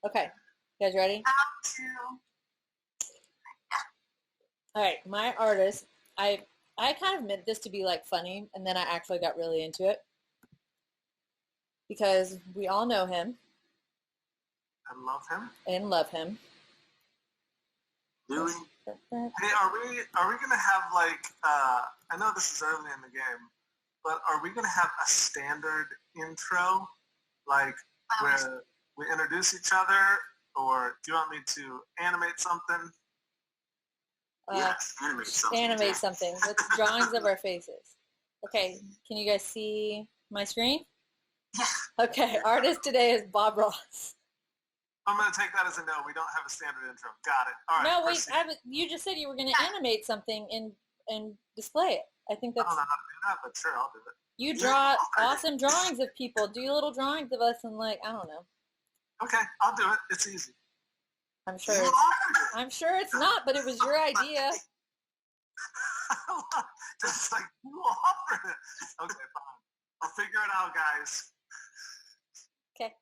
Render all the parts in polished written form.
Okay. You guys ready? Two. All right. My artist, I kind of meant this to be like funny, and then I actually got really into it because we all know him And love him. and love him. Do we? Hey, are we gonna have like I know this is early in the game, but are we gonna have a standard intro, like where we introduce each other, or do you want me to animate something? Yes, animate something. Animate something with drawings of our faces. Okay, can you guys see my screen? Yeah. Okay, artist today is Bob Ross. I'm going to take that as a no. We don't have a standard intro. Got it. All right. No, wait, you just said you were going to animate something and display it. I think that's... I don't know how to do that, but sure, I'll do it. You draw awesome drawings of people. Do little drawings of us and like, I don't know. Okay, I'll do it. It's easy. I'm sure it's not, but it was your idea. Just like you offered it. Okay, fine. I'll figure it out, guys. Okay.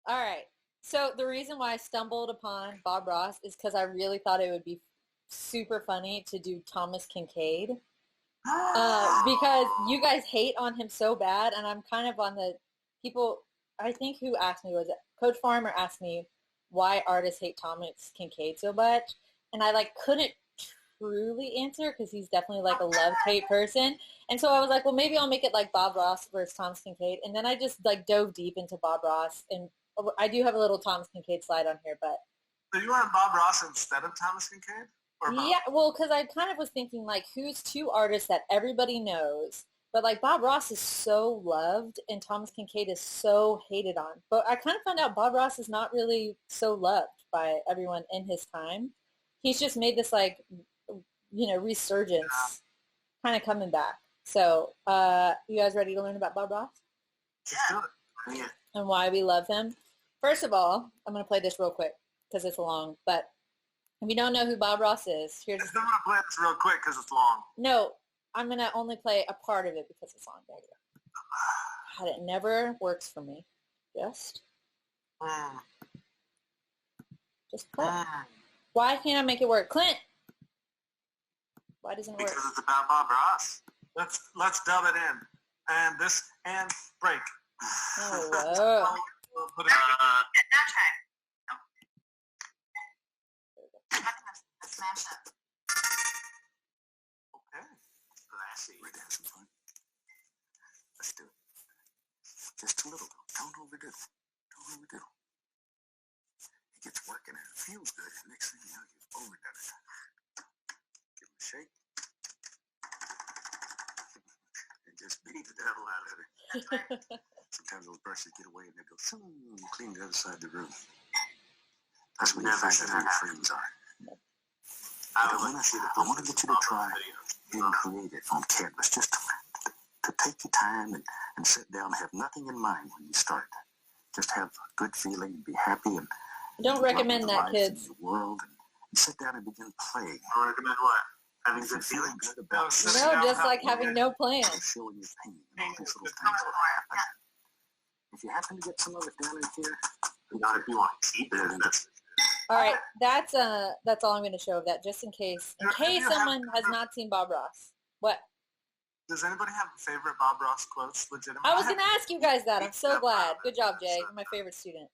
All right. So the reason why I stumbled upon Bob Ross is because I really thought it would be super funny to do Thomas Kincaid. Because you guys hate on him so bad, and I'm kind of on the people, I think who asked me, was it Coach Farmer asked me why artists hate Thomas Kincaid so much, and I like couldn't truly answer because he's definitely like a love-hate person, and so I was like, well, maybe I'll make it like Bob Ross versus Thomas Kincaid, and then I just like dove deep into Bob Ross, and I do have a little Thomas Kincaid slide on here, but... So you want Bob Ross instead of Thomas Kincaid? Yeah, well, because I kind of was thinking, like, who's two artists that everybody knows, but, like, Bob Ross is so loved and Thomas Kincaid is so hated on. But I kind of found out Bob Ross is not really so loved by everyone in his time. He's just made this, like, resurgence kind of coming back. So, you guys ready to learn about Bob Ross? Yeah. And why we love him? First of all, I'm going to play this real quick because it's long, but... If you don't know who Bob Ross is, here's... I'm going to play this real quick because it's long. No, I'm going to only play a part of it because it's long. There you go. God, it never works for me. Just play. Why can't I make it work? Clint! Why doesn't it work? Because it's about Bob Ross. Let's dub it in. And break. Oh, whoa. We'll put it Now try. A smash up. Okay. Classy. We're to have some fun. Let's do it. Just a little. Don't overdo it. Don't overdo it. It gets working and it feels good. And next thing you know, you've overdone it. Give him a shake. And just beat the devil out of it. Sometimes those brushes get away and they go, clean the other side of the room. That's when you find out who your friends are. I want to get you to try being creative on canvas, just to take your time and sit down and have nothing in mind when you start. Just have a good feeling and be happy. And don't recommend that, kids. The world and sit down and begin playing. I recommend what? Having good feelings? Good about No, just like having no plan. Showing your pain and all these little things will happen. If you happen to get some of it down in here, Not if you want to keep it. That's All right, that's all I'm going to show of that, just in case someone has not seen Bob Ross. What? Does anybody have favorite Bob Ross quotes? Legitimately, I was going to ask you guys that. I'm so glad. Good job, Jay. You're my favorite student.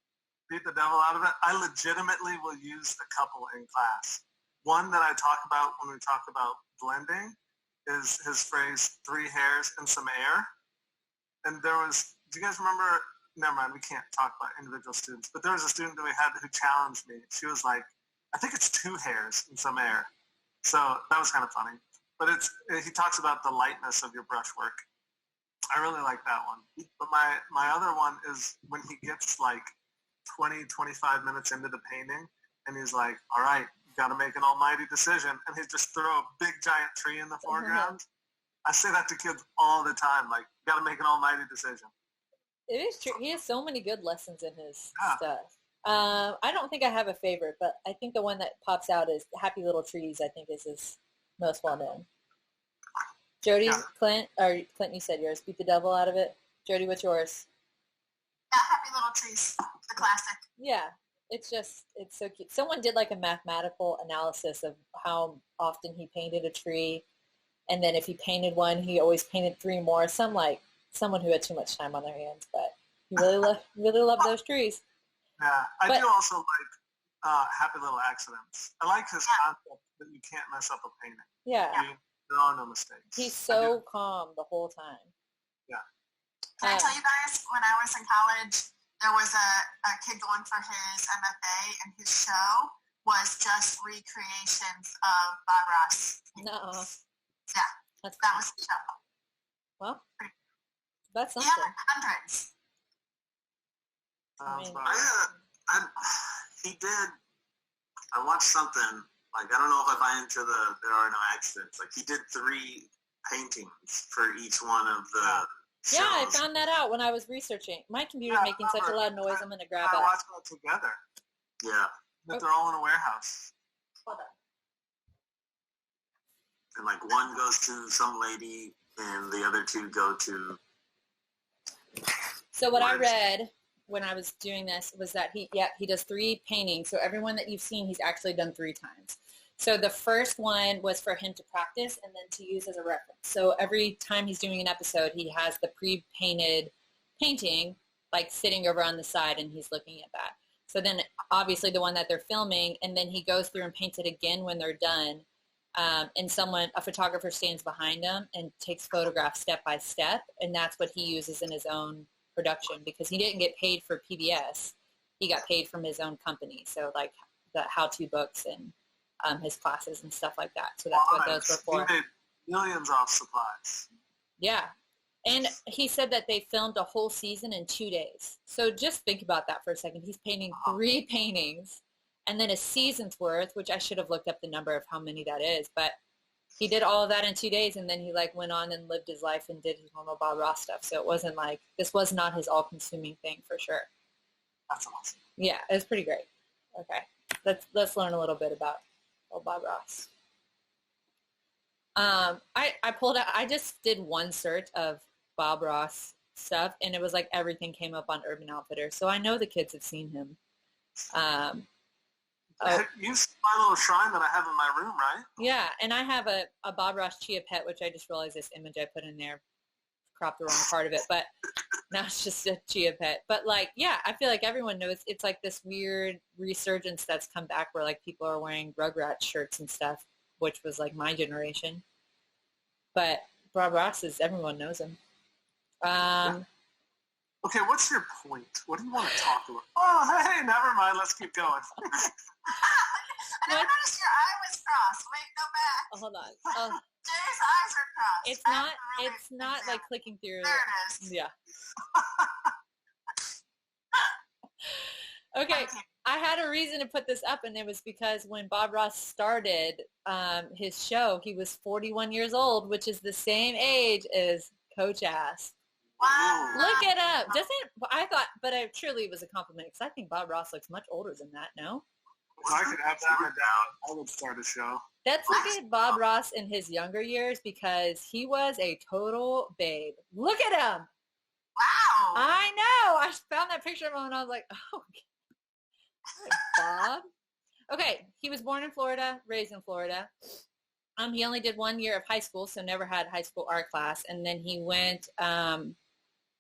Beat the devil out of it. I legitimately will use a couple in class. One that I talk about when we talk about blending is his phrase, 3 hairs and some air. And do you guys remember, never mind, we can't talk about individual students, but there was a student that we had who challenged me. She was like, I think it's 2 hairs and some air. So that was kind of funny. But he talks about the lightness of your brushwork. I really like that one. But my other one is when he gets like 20, 25 minutes into the painting, and he's like, all right, you got to make an almighty decision. And he just throw a big giant tree in the foreground. I say that to kids all the time, like, you got to make an almighty decision. It is true. He has so many good lessons in his stuff. I don't think I have a favorite, but I think the one that pops out is Happy Little Trees, I think is his most well-known. Jody, Clint, you said yours. Beat the devil out of it. Jody, what's yours? Yeah, happy little trees, the classic. Yeah, it's so cute. Someone did like a mathematical analysis of how often he painted a tree, and then if he painted one, he always painted 3 more. Someone who had too much time on their hands, but he really loved those trees. Yeah, I do also like Happy Little Accidents. I like his concept that you can't mess up a painting. Yeah. There are no mistakes. He's so calm the whole time. Yeah. Can I tell you guys, when I was in college, there was a kid going for his MFA, and his show was just recreations of Bob Ross. No. Yeah, that was the show. Well, that's something. Yeah, like hundreds. He did. I watched something, like, I don't know if I buy into there are no accidents. Like, he did 3 paintings for each one of the shows. Yeah, I found that out when I was researching. My computer's making such a loud noise, I'm going to grab it. I watched it together. Yeah. But they're all in a warehouse. Hold on. And, like, one goes to some lady, and the other 2 go to... So what I read when I was doing this was that he does 3 paintings. So everyone that you've seen, he's actually done 3 times. So the first one was for him to practice and then to use as a reference. So every time he's doing an episode, he has the pre-painted painting, like sitting over on the side, and he's looking at that. So then obviously the one that they're filming, and then he goes through and paints it again when they're done. And a photographer stands behind him and takes photographs step by step, and that's what he uses in his own production, because he didn't get paid for PBS. He got paid from his own company, so like the how-to books and his classes and stuff like that. So that's what those were for. He made millions off supplies. Yeah. And he said that they filmed a whole season in 2 days. So just think about that for a second. He's painting 3 paintings and then a season's worth, which I should have looked up the number of how many that is, but he did all of that in 2 days, and then he like went on and lived his life and did his normal Bob Ross stuff. So it wasn't like, this was not his all-consuming thing for sure. That's awesome. Yeah, it was pretty great. Okay, let's learn a little bit about old Bob Ross. I pulled out, I just did one search of Bob Ross stuff, and it was like everything came up on Urban Outfitters. So I know the kids have seen him. You see my little shrine that I have in my room, right? Yeah, and I have a Bob Ross Chia Pet, which I just realized this image I put in there cropped the wrong part of it, but now it's just a Chia Pet. But like, yeah, I feel like everyone knows it's like this weird resurgence that's come back where like people are wearing Rugrats shirts and stuff, which was like my generation. But Bob Ross everyone knows him. Okay, what's your point? What do you want to talk about? Oh, hey, never mind. Let's keep going. I never noticed your eye was crossed. Wait, go back. Oh, hold on. Oh, Jay's eyes are crossed. It's not like clicking through. There it is. Yeah. Okay, I had a reason to put this up, and it was because when Bob Ross started his show, he was 41 years old, which is the same age as Coach Asp. Wow. Look it up. I thought, but it truly was a compliment, because I think Bob Ross looks much older than that, no? Well, I could have that one down. I would start a show. Let's look at Bob Ross in his younger years, because he was a total babe. Look at him. Wow. I know. I found that picture of him and I was like, oh, Bob. Okay, he was born in Florida, raised in Florida. He only did 1 year of high school, so never had high school art class. And then he went,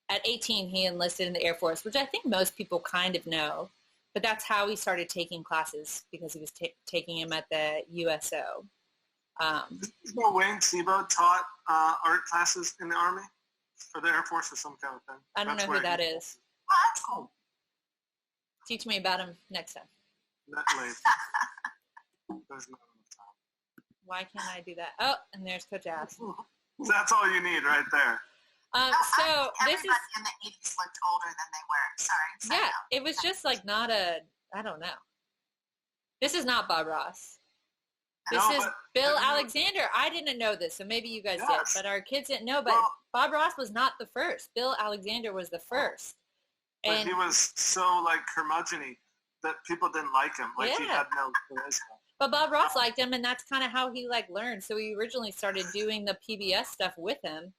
at 18, he enlisted in the Air Force, which I think most people kind of know. But that's how he started taking classes, because he was taking them at the USO. Wayne Sebo taught art classes in the Army or the Air Force or some kind of thing. I don't know who that is. Oh, that's cool. Teach me about him next time. Not late. There's not enough time. Why can't I do that? Oh, and there's Coach Asp. That's all you need right there. So this is, everybody in the 80s looked older than they were. Sorry. yeah, it was just like not I don't know. This is not Bob Ross. This is Bill Alexander. I didn't know this, so maybe you guys did, but our kids didn't know. But Bob Ross was not the first. Bill Alexander was the first. But And he was so like curmudgeon-y that people didn't like him. Like he Yeah. had no charisma. But Bob Ross liked him, and that's kind of how he like learned. So he originally started doing the PBS stuff with him,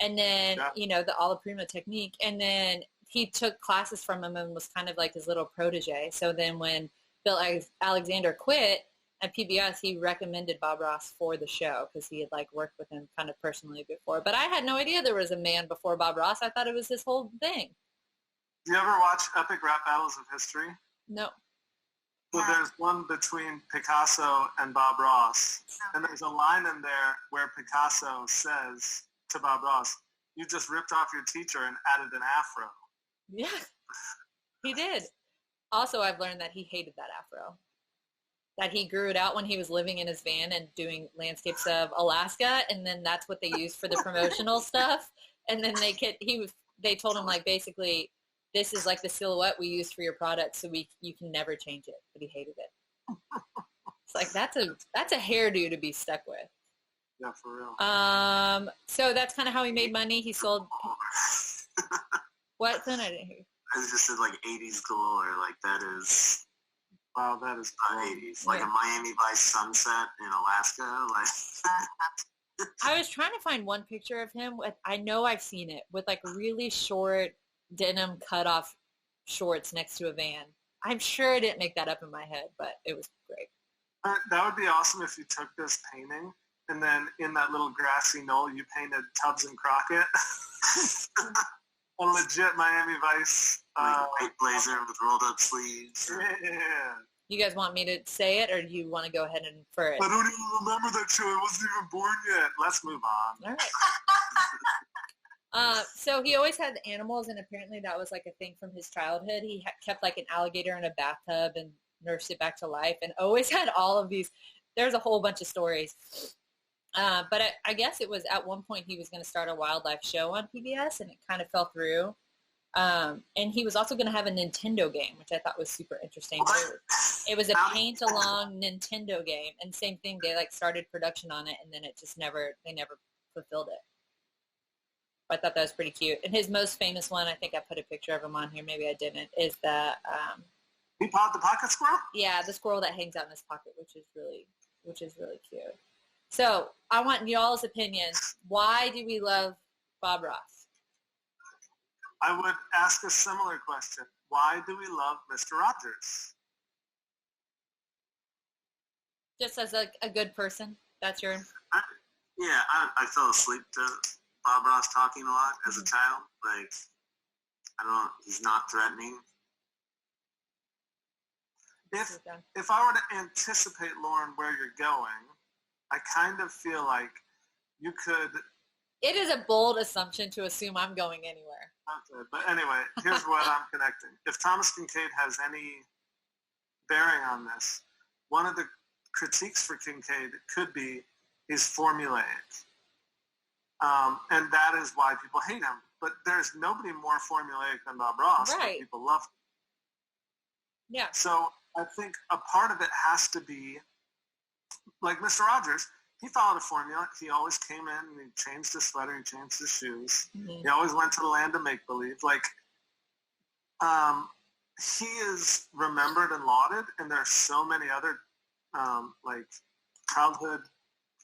and then Yeah. the Alla Prima technique, and then he took classes from him and was kind of like his little protege. So then when Bill Alexander quit at PBS, he recommended Bob Ross for the show because he had like worked with him kind of personally before. But I had no idea there was a man before Bob Ross. I thought it was this whole thing. Do you ever watch Epic Rap Battles of History? No. So there's one between Picasso and Bob Ross. And there's a line in there where Picasso says to Bob Ross, "You just ripped off your teacher and added an afro." Yeah, he did. Also, I've learned that he hated that afro. That he grew it out when he was living in his van and doing landscapes of Alaska, and then that's what they used for the promotional stuff. And then they told him like basically, this is like the silhouette we use for your product, so you can never change it. But he hated it. It's like that's a hairdo to be stuck with. Yeah, for real. So that's kind of how he made money. He sold. What? Then I didn't hear. I just said like 80s galore. Like that is. Wow, that is cool. 80s. Like a Miami Vice sunset in Alaska. Like. I was trying to find one picture of him with. I know I've seen it with like really short denim cutoff shorts next to a van. I'm sure I didn't make that up in my head, but it was great. That would be awesome if you took this painting and then in that little grassy knoll you painted Tubbs and Crockett. A legit Miami Vice. White blazer with rolled up sleeves. Yeah. You guys want me to say it, or do you want to go ahead and infer it? I don't even remember that show. I wasn't even born yet. Let's move on. All right. So he always had animals, and apparently that was like a thing from his childhood. He kept like an alligator in a bathtub and nursed it back to life, and always had all of these. There's a whole bunch of stories. But I guess it was at one point he was going to start a wildlife show on PBS, and it kind of fell through. And he was also going to have a Nintendo game, which I thought was super interesting. It was a paint-along Nintendo game, and same thing. They like started production on it, and then it just they never fulfilled it. I thought that was pretty cute. And his most famous one, I think I put a picture of him on here. Maybe I didn't. Is the He pawed the pocket squirrel? Yeah, the squirrel that hangs out in his pocket, which is really cute. So I want y'all's opinions. Why do we love Bob Ross? I would ask a similar question. Why do we love Mr. Rogers? Just as a good person. That's your... I fell asleep to Bob Ross talking a lot as a child. Like, I don't know, he's not threatening. If I were to anticipate, Lauren, where you're going, I kind of feel like you could... It is a bold assumption to assume I'm going anywhere. Okay, but anyway, here's what I'm connecting. If Thomas Kincaid has any bearing on this, one of the critiques for Kincaid could be he's formulaic. And that is why people hate him. But there's nobody more formulaic than Bob Ross. Right. But people love him. Yeah. So I think a part of it has to be, like Mr. Rogers, he followed a formula. He always came in and he changed his sweater, he changed his shoes. Mm-hmm. He always went to the land of make-believe. Like, he is remembered and lauded, and there are so many other, like, childhood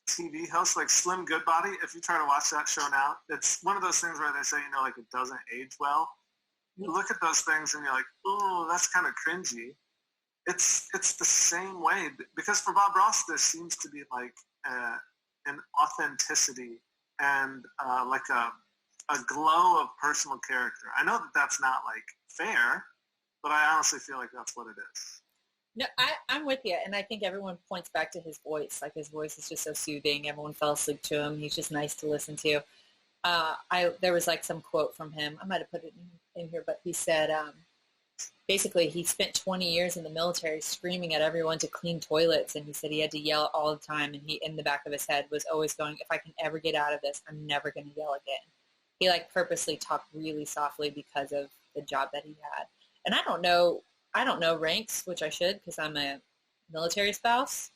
TV hosts, like Slim Goodbody. If you try to watch that show now, it's one of those things where they say, like, it doesn't age well. You look at those things and you're like, oh, that's kind of cringy. It's the same way, because for Bob Ross, there seems to be like an authenticity and like a glow of personal character. I know that that's not like fair, but I honestly feel like that's what it is. No, I'm with you, and I think everyone points back to his voice. Like, his voice is just so soothing. Everyone fell asleep to him. He's just nice to listen to. There was like some quote from him. I might have put it in here, but he said, basically, he spent 20 years in the military screaming at everyone to clean toilets, and he said he had to yell all the time, and he, in the back of his head, was always going, if I can ever get out of this, I'm never going to yell again. He, like, purposely talked really softly because of the job that he had. And I don't know ranks, which I should, because I'm a military spouse,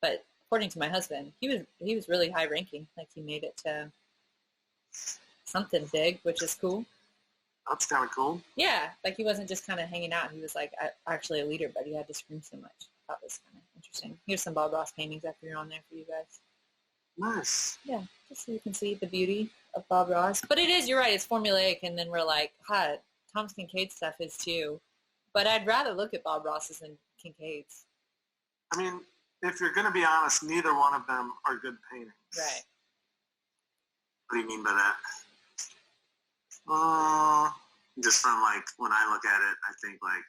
but according to my husband, he was really high ranking. Like, he made it to something big, which is cool. That's kind of cool. Yeah, like he wasn't just kind of hanging out. He was like actually a leader, but he had to scream so much. That was kind of interesting. Here's some Bob Ross paintings after you're on there for you guys. Nice. Yeah, just so you can see the beauty of Bob Ross. But it is, you're right, it's formulaic, and then we're like, Thomas Kincaid stuff is too. But I'd rather look at Bob Ross's than Kincaid's. I mean, if you're going to be honest, neither one of them are good paintings. Right. What do you mean by that? Just from like when I look at it, I think like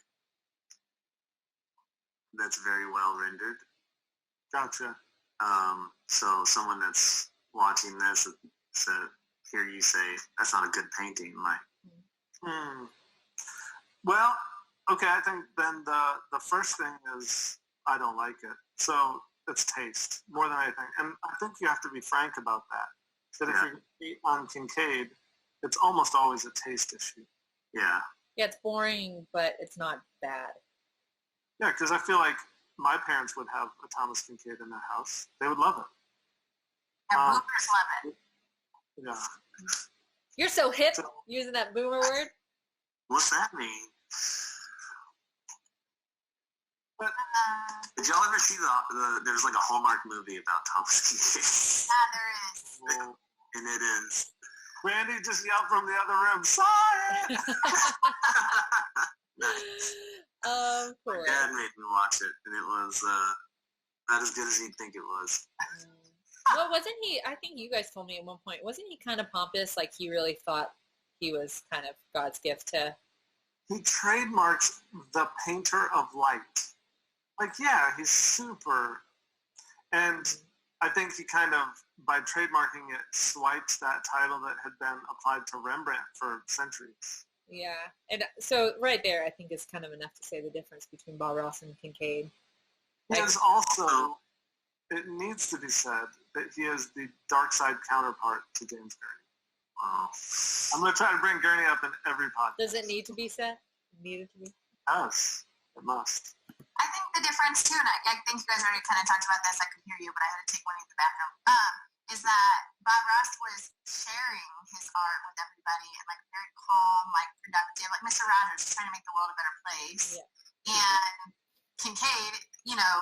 that's very well rendered. Gotcha. So someone that's watching this, hear you say that's not a good painting, like. Well, okay. I think then the first thing is I don't like it. So it's taste more than anything, and I think you have to be frank about that. That if you're on Kincaid, it's almost always a taste issue. Yeah. Yeah, it's boring, but it's not bad. Yeah, because I feel like my parents would have a Thomas Kincaid in their house. They would love it. And boomers love it. Yeah. You're so hip using that boomer word. What's that mean? But, did y'all ever see there's like a Hallmark movie about Thomas Kincaid? Yeah, there is. well, And it is. Randy just yelled from the other room, sorry! Of My course. dad made me watch it, and it was not as good as he'd think it was. Well, wasn't he, I think you guys told me at one point, wasn't he kind of pompous, like he really thought he was kind of God's gift to... He trademarks the painter of light. Like, yeah, he's super. And I think he kind of, by trademarking it, swipes that title that had been applied to Rembrandt for centuries. Yeah, and so right there, I think is kind of enough to say the difference between Bob Ross and Kincaid. He is also, it needs to be said, that he is the dark side counterpart to James Gurney. I'm going to try to bring Gurney up in every podcast. Does it need to be said? Needed to be? Yes, it must. I think the difference too, and I think you guys already kind of talked about this, I could hear you, but I had to take one in the background, is that Bob Ross was sharing his art with everybody and like very calm, like productive, like Mr. Rogers, trying to make the world a better place. Yeah. And Kincaid,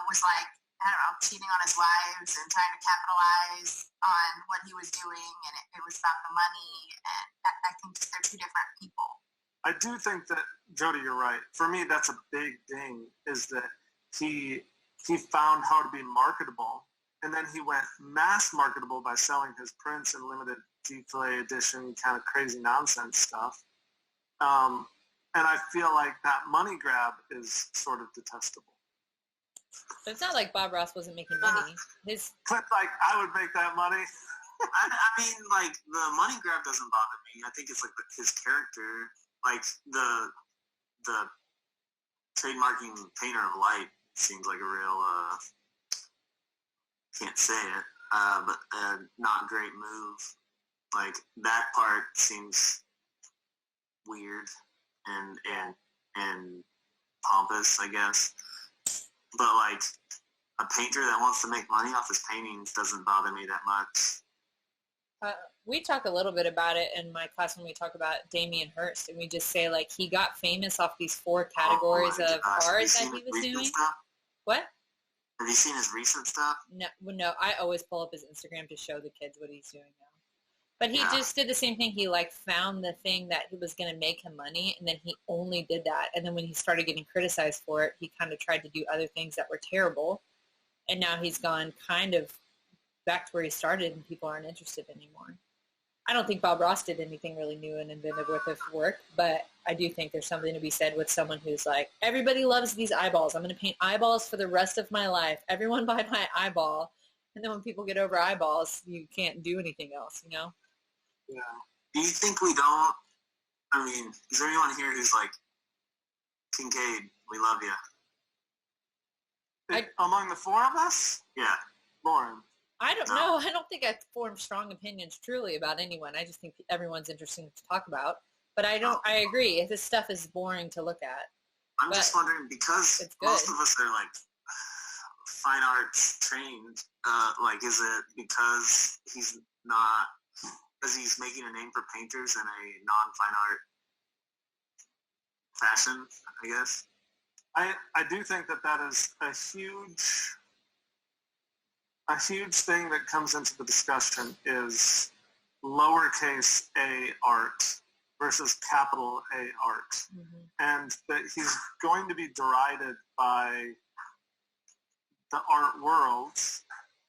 was like, I don't know, cheating on his wives and trying to capitalize on what he was doing, and it was about the money, and I think they're two different people. I do think that, Jody, you're right. For me, that's a big thing, is that he found how to be marketable, and then he went mass marketable by selling his prints and limited display edition kind of crazy nonsense stuff. And I feel like that money grab is sort of detestable. But it's not like Bob Ross wasn't making money. But like, I would make that money. I mean, like, the money grab doesn't bother me. I think it's like his character, like the trademarking painter of light seems like a real, can't say it, but a not great move. Like, that part seems weird and pompous, I guess. But like, a painter that wants to make money off his paintings doesn't bother me that much. We talk a little bit about it in my class when we talk about Damien Hirst, and we just say like he got famous off these 4 categories of art that he was doing. Stuff? What? Have you seen his recent stuff? No. I always pull up his Instagram to show the kids what he's doing now. But he just did the same thing. He like found the thing that was going to make him money, and then he only did that. And then when he started getting criticized for it, he kind of tried to do other things that were terrible. And now he's gone kind of back to where he started, and people aren't interested anymore. I don't think Bob Ross did anything really new and inventive with his work, but I do think there's something to be said with someone who's like, everybody loves these eyeballs. I'm going to paint eyeballs for the rest of my life. Everyone buy my eyeball. And then when people get over eyeballs, you can't do anything else, Yeah. Do you think we don't, I mean, is there anyone here who's like, Kincaid, we love you? Among the 4 of us? Yeah. Lauren. I don't know. I don't think I form strong opinions truly about anyone. I just think everyone's interesting to talk about. But I agree. This stuff is boring to look at. I'm just wondering, because most of us are like fine arts trained, like, is it because he's making a name for painters in a non-fine art fashion, I guess? I do think that is a huge thing that comes into the discussion is lowercase a art versus capital A art. Mm-hmm. And that he's going to be derided by the art world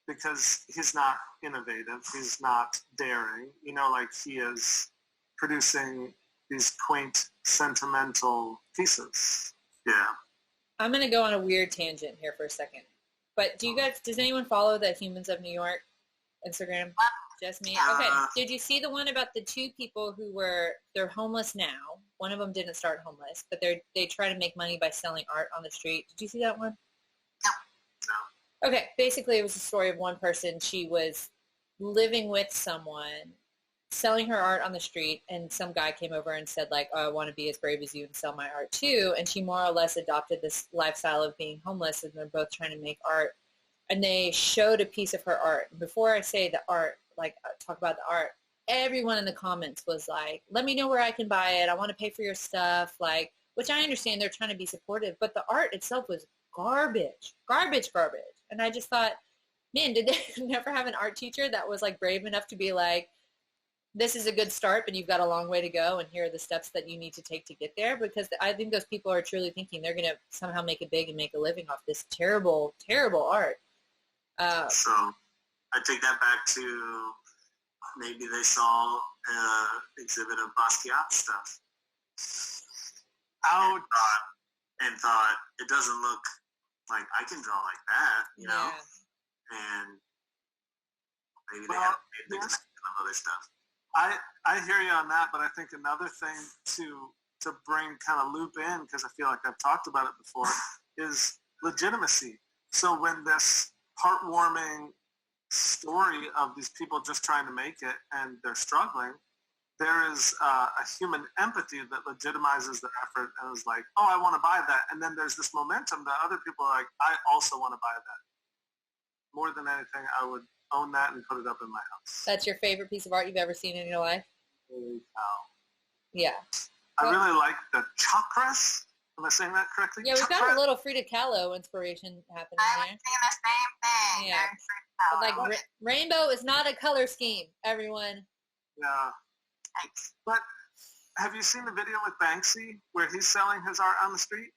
because he's not innovative, he's not daring, like he is producing these quaint, sentimental pieces. Yeah. I'm going to go on a weird tangent here for a second. But does anyone follow the Humans of New York Instagram? Just me? Okay. Did you see the one about the two people they're homeless now? One of them didn't start homeless, but they try to make money by selling art on the street. Did you see that one? No. Okay. Basically, it was a story of one person. She was living with someone, selling her art on the street, and some guy came over and said, like, oh, I want to be as brave as you and sell my art too. And she more or less adopted this lifestyle of being homeless, and they're both trying to make art. And they showed a piece of her art. Before I say the art, like talk about the art, everyone in the comments was like, let me know where I can buy it. I want to pay for your stuff. Like, which I understand they're trying to be supportive, but the art itself was garbage. And I just thought, man, did they never have an art teacher that was like brave enough to be like, this is a good start, but you've got a long way to go, and here are the steps that you need to take to get there? Because I think those people are truly thinking they're going to somehow make it big and make a living off this terrible, terrible art. So I take that back to maybe they saw an exhibit of Basquiat stuff. Out. And thought, it doesn't look like I can draw like that, you know? And maybe they have made the connection of other stuff. I hear you on that, but I think another thing to bring kind of loop in, because I feel like I've talked about it before, is legitimacy. So when this heartwarming story of these people just trying to make it and they're struggling, there is a human empathy that legitimizes their effort and is like, oh, I want to buy that. And then there's this momentum that other people are like, I also want to buy that. More than anything, I would own that and put it up in my house. That's your favorite piece of art you've ever seen in your life? Holy cow. Yeah. I really like the chakras. Am I saying that correctly? Yeah, we've got a little Frida Kahlo inspiration happening I was there. thinking the same thing. Yeah. But like rainbow is not a color scheme, everyone. Yeah. Thanks. But have you seen the video with Banksy where he's selling his art on the street?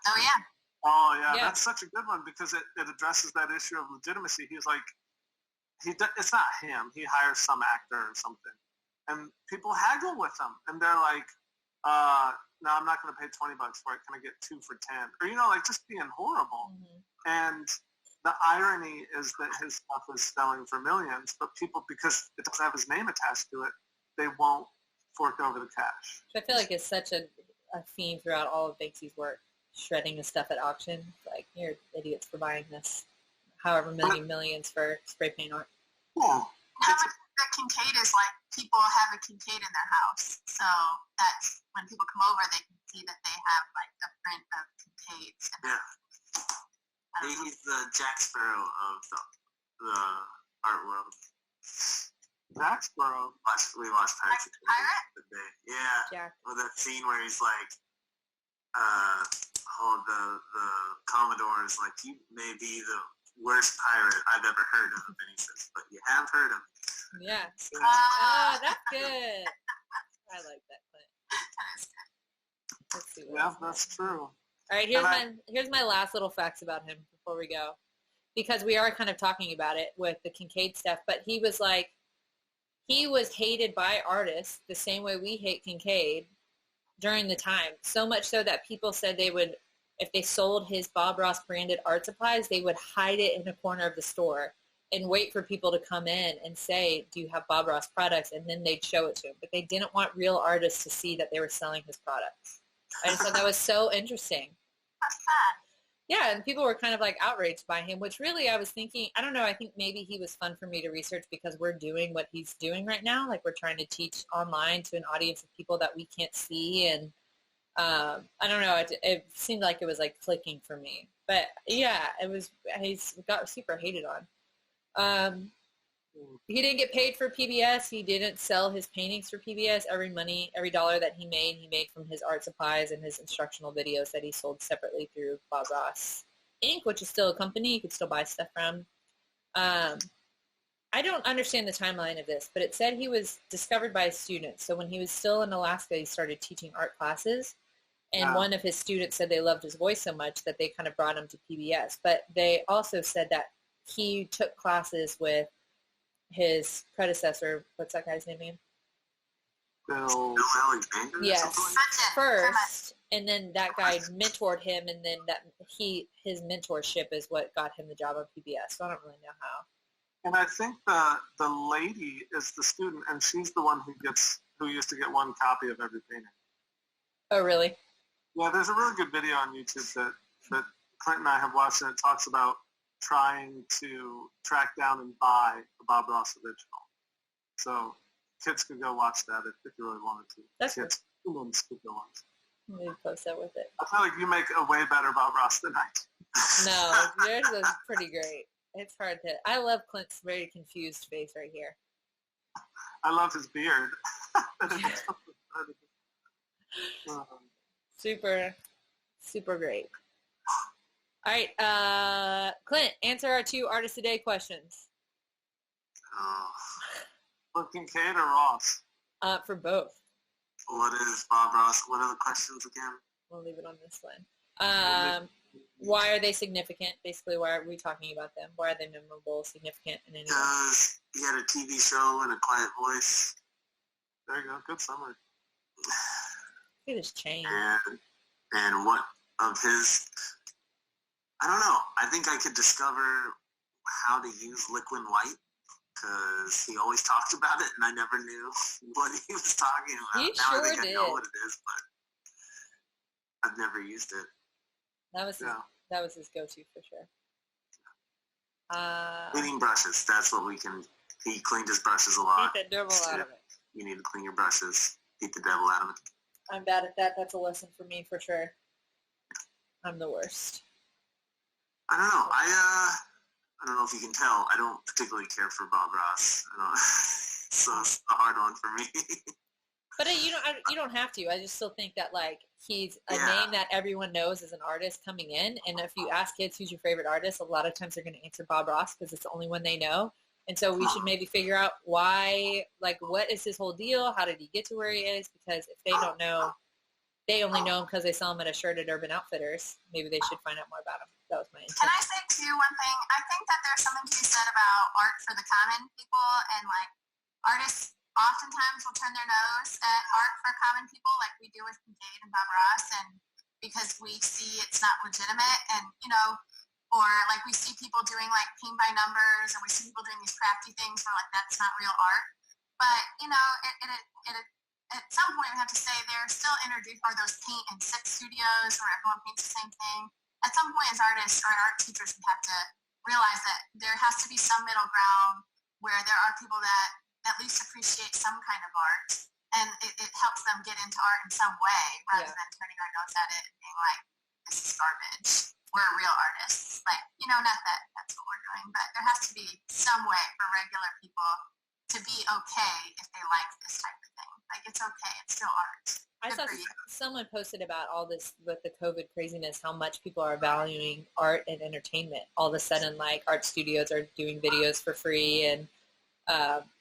Oh, yeah. Oh, yeah. That's such a good one because it addresses that issue of legitimacy. He's like, it's not him. He hires some actor or something. And people haggle with him. And they're like, no, I'm not going to pay $20 for it. Can I get 2 for 10? Or, like just being horrible. Mm-hmm. And the irony is that his stuff is selling for millions, but people, because it doesn't have his name attached to it, they won't fork over the cash. I feel like it's such a theme throughout all of Banksy's work, shredding his stuff at auction. Like, you're idiots for buying this. However many millions for spray paint art. Yeah. How much the Kincaid is like, people have a Kincaid in their house. So that's when people come over, they can see that they have like a print of Kincaids. Yeah. He's the Jack Sparrow of the art world. Jack Sparrow? We watched Pirates of the Caribbean the day. Yeah. Jack. With that scene where he's like, the Commodore is like, you may be the worst pirate I've ever heard of. And he says, but you have heard of me. Yeah. Oh, that's good. I like that clip. Let's see what that's true. All right, here's my last little facts about him before we go. Because we are kind of talking about it with the Kincaid stuff, but he was hated by artists the same way we hate Kincaid during the time. So much so that people said they would, if they sold his Bob Ross branded art supplies, they would hide it in a corner of the store and wait for people to come in and say, do you have Bob Ross products? And then they'd show it to him. But they didn't want real artists to see that they were selling his products. I just thought that was so interesting. That's sad. Yeah, and people were kind of like outraged by him, which really I was thinking, I don't know, I think maybe he was fun for me to research because we're doing what he's doing right now. Like, we're trying to teach online to an audience of people that we can't see. And I don't know, it seemed like it was like clicking for me. But yeah, he's got super hated on. He didn't get paid for PBS. He didn't sell his paintings for PBS. Every dollar that he made from his art supplies and his instructional videos that he sold separately through Bob Ross Inc., which is still a company you could still buy stuff from. I I don't understand the timeline of this, but it said he was discovered by a student. So when he was still in Alaska, he started teaching art classes. And one of his students said they loved his voice so much that they kind of brought him to PBS. But they also said that he took classes with his predecessor. What's that guy's name again? Bill Alexander? Yes, Like first. And then that guy mentored him, and then his mentorship is what got him the job on PBS. So I don't really know how. And I think the lady is the student, and she's the one who used to get one copy of every painting. Oh, really? Yeah, there's a really good video on YouTube that Clint and I have watched, and it talks about trying to track down and buy the Bob Ross original. So kids could go watch that if you really wanted to. That's kids could go watch. Maybe post that with it. I feel like you make a way better Bob Ross than I do. No, yours was pretty great. It's hard to. I love Clint's very confused face right here. I love his beard. Super, super great. All right, Clint, answer our 2 Artist Today questions. For Kincaid or Ross? For both. What is Bob Ross? What are the questions again? We'll leave it on this one. Why are they significant? Basically, why are we talking about them? Why are they memorable, significant in any way? Because he had a TV show and a quiet voice. There you go. Good summary. Look at his chain. And what of his, I don't know. I think I could discover how to use liquid white because he always talked about it and I never knew what he was talking about. You now sure I think did. I know what it is, but I've never used it. That was his go-to for sure. Cleaning brushes. That's what he cleaned his brushes a lot. Beat the devil out of it. You need to clean your brushes. Beat the devil out of it. I'm bad at that. That's a lesson for me for sure. I'm the worst. I don't know. I don't know if you can tell. I don't particularly care for Bob Ross. So it's a hard one for me. But you don't have to. I just still think that like he's a name that everyone knows as an artist coming in. And if you ask kids who's your favorite artist, a lot of times they're going to answer Bob Ross because it's the only one they know. And so we should maybe figure out why, like, what is his whole deal? How did he get to where he is? Because if they don't know, they only know him because they saw him at a shirt at Urban Outfitters. Maybe they should find out more about him. That was my intent. Can I say, too, one thing? I think that there's something to be said about art for the common people, and, like, artists oftentimes will turn their nose at art for common people, like we do with Kincaid and Bob Ross, and because we see it's not legitimate, and, you know, or, like, we see people doing, like, paint by numbers, or we see people doing these crafty things where, like, that's not real art. But, you know, at some point we have to say they're still introduced, or those paint and sip studios where everyone paints the same thing. At some point as artists or art teachers, we have to realize that there has to be some middle ground where there are people that at least appreciate some kind of art, and it helps them get into art in some way rather than turning our nose at it and being like, this is garbage. We're real artists. Like, you know, not that that's what we're doing, but there has to be some way for regular people to be okay if they like this type of thing. Like, it's okay. It's still art. I saw someone posted about all this with the COVID craziness, how much people are valuing art and entertainment. All of a sudden, like, art studios are doing videos for free, and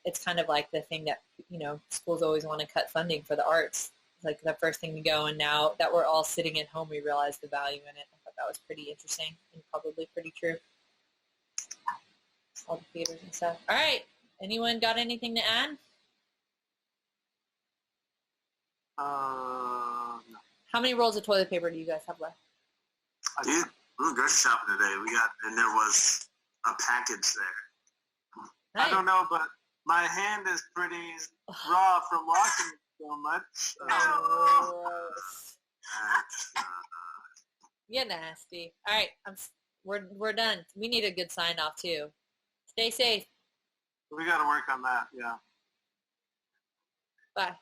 it's kind of like the thing that, you know, schools always want to cut funding for the arts. It's like the first thing to go, and now that we're all sitting at home, we realize the value in it. I thought that was pretty interesting and probably pretty true. All the theaters and stuff. All right. Anyone got anything to add? No. How many rolls of toilet paper do you guys have left? Dude, we were grocery shopping today. And there was a package there. Nice. I don't know, but my hand is pretty raw from washing it so much. Gross. That's, You're nasty. All right, we're done. We need a good sign off too. Stay safe. We got to work on that, yeah. Bye.